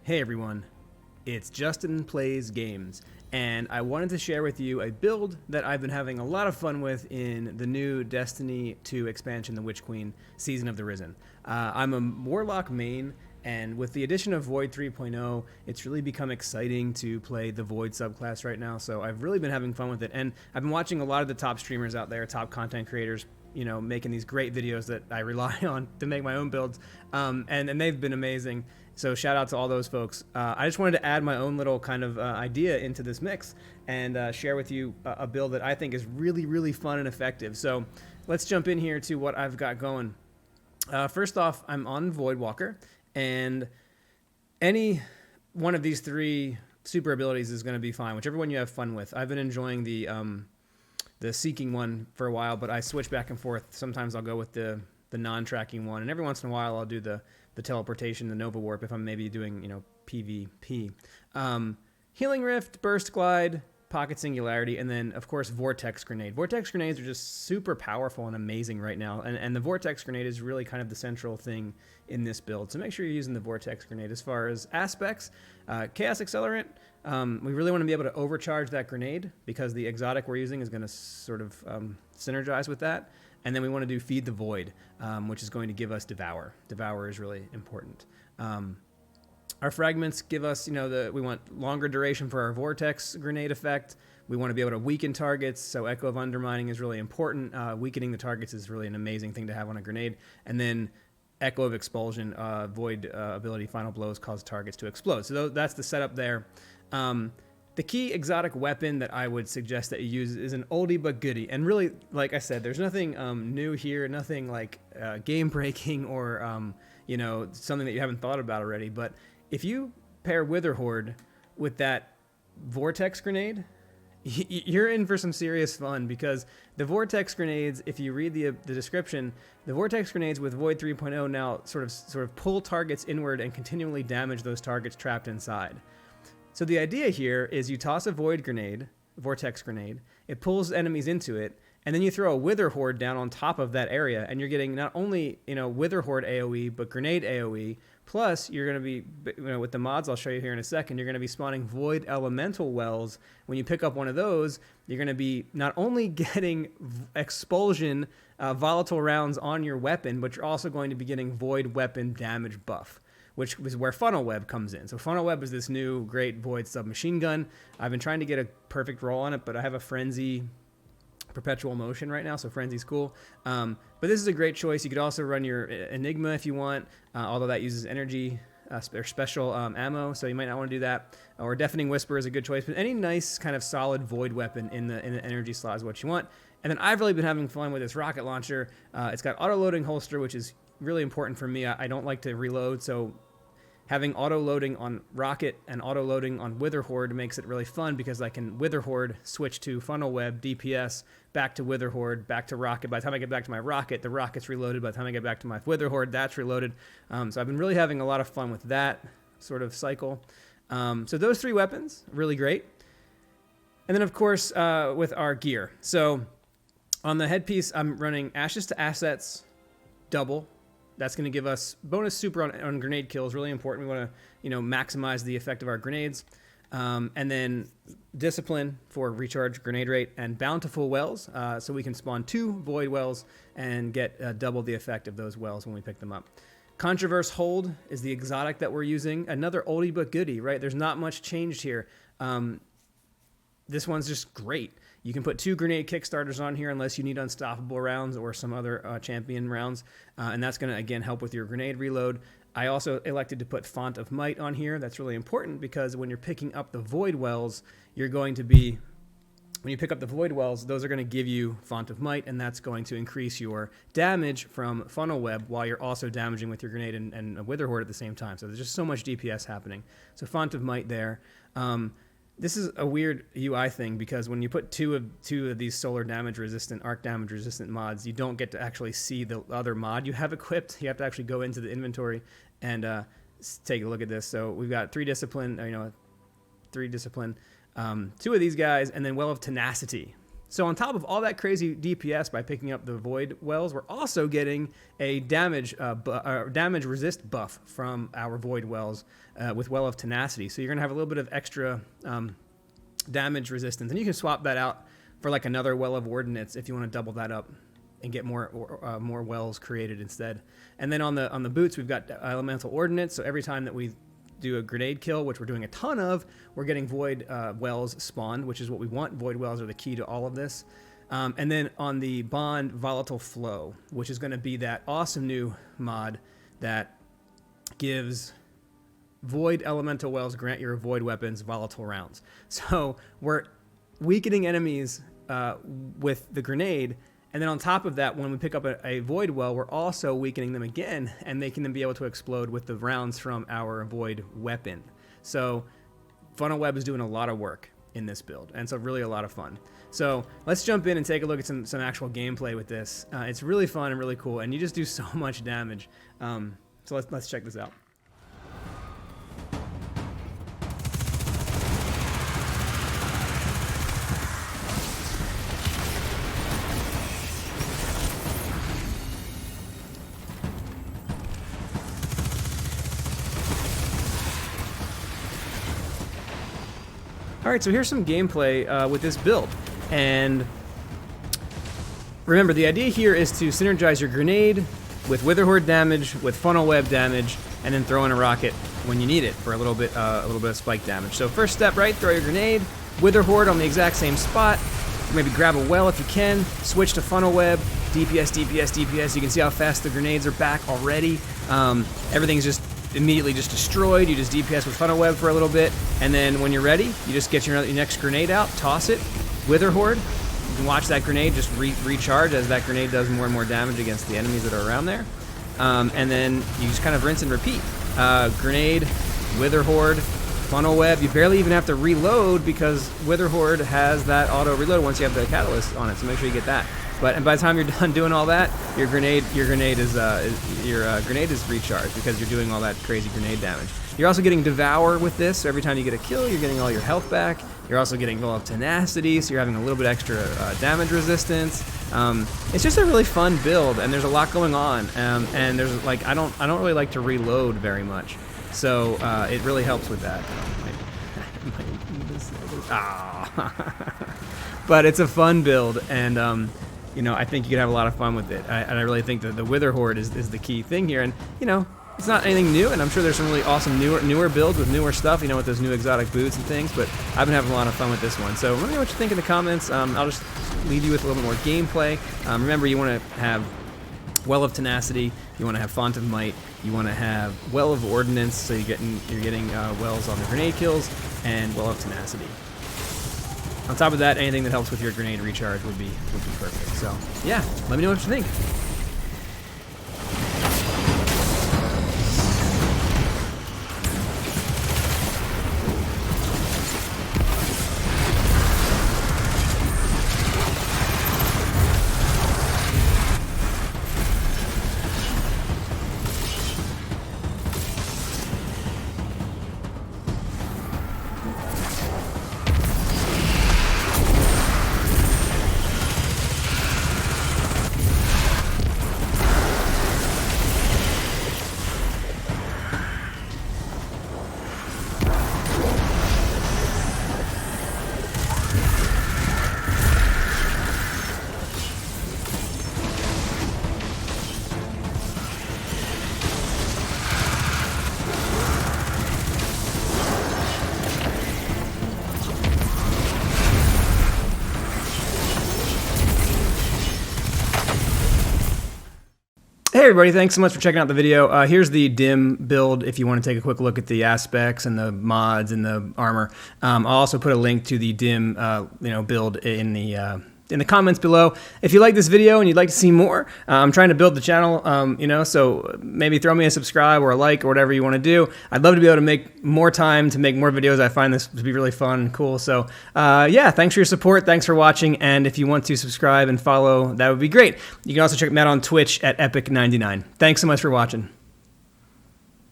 Hey everyone, it's Justin Plays Games, and I wanted to share with you a build that I've been having a lot of fun with in the new Destiny 2 expansion, The Witch Queen, Season of the Risen. I'm a Warlock main, and with the addition of Void 3.0, it's really become exciting to play the Void subclass right now, so I've really been having fun with it, and I've been watching a lot of the top streamers out there, top content creators, making these great videos that I rely on to make my own builds, and they've been amazing. So shout out to all those folks. I just wanted to add my own little kind of idea into this mix and share with you a build that I think is really, really fun and effective. So let's jump in here to what I've got going. First off, I'm on Voidwalker, and any one of these three super abilities is going to be fine, whichever one you have fun with. I've been enjoying the Seeking one for a while, but I switch back and forth. Sometimes I'll go with the non-tracking one, and every once in a while I'll do the teleportation, the Nova Warp, if I'm maybe doing, PvP. Healing Rift, Burst Glide, Pocket Singularity, and then, of course, Vortex Grenade. Vortex Grenades are just super powerful and amazing right now, and the Vortex Grenade is really kind of the central thing in this build, so make sure you're using the Vortex Grenade. As far as aspects, Chaos Accelerant, we really want to be able to overcharge that grenade because the exotic we're using is going to sort of synergize with that. And then we want to do Feed the Void, which is going to give us Devour. Devour is really important. Our fragments give us, we want longer duration for our Vortex Grenade effect. We want to be able to weaken targets, so Echo of Undermining is really important. Weakening the targets is really an amazing thing to have on a grenade. And then Echo of Expulsion, Void ability, Final Blows cause targets to explode. So that's the setup there. The key exotic weapon that I would suggest that you use is an oldie but goodie. And really, like I said, there's nothing new here, nothing like game-breaking or, something that you haven't thought about already. But if you pair Witherhoard with that Vortex Grenade, you're in for some serious fun because the Vortex Grenades, if you read the description, the Vortex Grenades with Void 3.0 now sort of pull targets inward and continually damage those targets trapped inside. So the idea here is you toss a Void Grenade, Vortex Grenade, it pulls enemies into it, and then you throw a Wither Horde down on top of that area, and you're getting not only, Wither Horde AoE, but Grenade AoE, plus you're going to be, with the mods I'll show you here in a second, you're going to be spawning Void Elemental Wells. When you pick up one of those, you're going to be not only getting Expulsion, volatile rounds on your weapon, but you're also going to be getting Void Weapon damage buff, which is where Funnel Web comes in. So Funnel Web is this new great Void submachine gun. I've been trying to get a perfect roll on it, but I have a Frenzy Perpetual Motion right now, so Frenzy's cool. But this is a great choice. You could also run your Enigma if you want, although that uses energy or special ammo, so you might not want to do that. Or Deafening Whisper is a good choice, but any nice kind of solid Void weapon in the energy slot is what you want. And then I've really been having fun with this rocket launcher. It's got auto-loading holster, which is really important for me. I don't like to reload, so having auto-loading on Rocket and auto-loading on Wither Horde makes it really fun because I can Wither Horde, switch to Funnel Web, DPS, back to Wither Horde, back to Rocket. By the time I get back to my Rocket, the Rocket's reloaded. By the time I get back to my Wither Horde, that's reloaded. So I've been really having a lot of fun with that sort of cycle. So those three weapons, really great. And then, of course, with our gear. So on the headpiece, I'm running Ashes to Assets, double. That's going to give us bonus super on grenade kills, really important. We want to, maximize the effect of our grenades. And then Discipline for recharge grenade rate and Bountiful Wells, so we can spawn 2 Void Wells and get double the effect of those wells when we pick them up. Controverse Hold is the exotic that we're using. Another oldie but goodie, right? There's not much changed here. This one's just great. You can put 2 grenade kickstarters on here unless you need unstoppable rounds or some other champion rounds, and that's going to, again, help with your grenade reload. I also elected to put Font of Might on here. That's really important because when you're picking up the Void Wells, you're going to be, when you pick up the Void Wells, those are going to give you Font of Might, and that's going to increase your damage from Funnel Web while you're also damaging with your grenade and a Wither Horde at the same time. So there's just so much DPS happening. So Font of Might there. This is a weird UI thing because when you put two of these solar damage resistant, arc damage resistant mods, you don't get to actually see the other mod you have equipped. You have to actually go into the inventory and take a look at this. So we've got 3 discipline, 3 discipline, 2 of these guys, and then Well of Tenacity. So on top of all that crazy DPS by picking up the Void Wells, we're also getting a damage resist buff from our Void Wells with Well of Tenacity. So you're going to have a little bit of extra damage resistance. And you can swap that out for like another Well of Ordnance if you want to double that up and get more wells created instead. And then on the boots, we've got Elemental Ordnance. So every time that we do a grenade kill, which we're doing a ton of, we're getting Void Wells spawned, which is what we want. Void Wells are the key to all of this. And then on the Bond, Volatile Flow, which is going to be that awesome new mod that gives Void Elemental Wells grant your Void weapons volatile rounds. So we're weakening enemies with the grenade, and then on top of that, when we pick up a Void Well, we're also weakening them again and making them be able to explode with the rounds from our Void weapon. So Funnel Web is doing a lot of work in this build, and so really a lot of fun. So let's jump in and take a look at some actual gameplay with this. It's really fun and really cool, and you just do so much damage. So let's check this out. All right, so here's some gameplay with this build. And remember, the idea here is to synergize your grenade with Witherhoard damage, with Funnel Web damage, and then throw in a rocket when you need it for a little bit of spike damage. So first step, right, throw your grenade, Witherhoard on the exact same spot, maybe grab a well if you can, switch to Funnel Web, DPS, DPS, DPS. You can see how fast the grenades are back already. Everything's just immediately just destroyed. You just DPS with Funnel Web for a little bit, and then when you're ready, you just get your next grenade out, toss it, Witherhoard. You can watch that grenade just recharge as that grenade does more and more damage against the enemies that are around there. And then you just kind of rinse and repeat. Grenade, Witherhoard, Funnel Web. You barely even have to reload because Witherhoard has that auto reload once you have the catalyst on it, so make sure you get that. And by the time you're done doing all that, your grenade is recharged because you're doing all that crazy grenade damage. You're also getting Devour with this, so every time you get a kill, you're getting all your health back. You're also getting Well of Tenacity, so you're having a little bit extra damage resistance. It's just a really fun build, and there's a lot going on. And there's like I don't really like to reload very much, so it really helps with that. But it's a fun build, and you know, I think you could have a lot of fun with it. And I really think that the Witherhoard is the key thing here. And, you know, it's not anything new, and I'm sure there's some really awesome newer builds with newer stuff, you know, with those new exotic boots and things, but I've been having a lot of fun with this one. So let me know what you think in the comments. I'll just leave you with a little bit more gameplay. Remember, you want to have Well of Tenacity, you want to have Font of Might, you want to have Well of Ordnance, so you're getting wells on the grenade kills, and Well of Tenacity. On top of that, anything that helps with your grenade recharge would be perfect. So yeah, let me know what you think. Hey everybody, thanks so much for checking out the video. Here's the dim build if you want to take a quick look at the aspects and the mods and the armor. I'll also put a link to the dim build in the comments below. If you like this video and you'd like to see more, I'm trying to build the channel, so maybe throw me a subscribe or a like or whatever you want to do. I'd love to be able to make more time to make more videos. I find this to be really fun and cool. So yeah, thanks for your support. Thanks for watching. And if you want to subscribe and follow, that would be great. You can also check me out on Twitch at Epic99. Thanks so much for watching.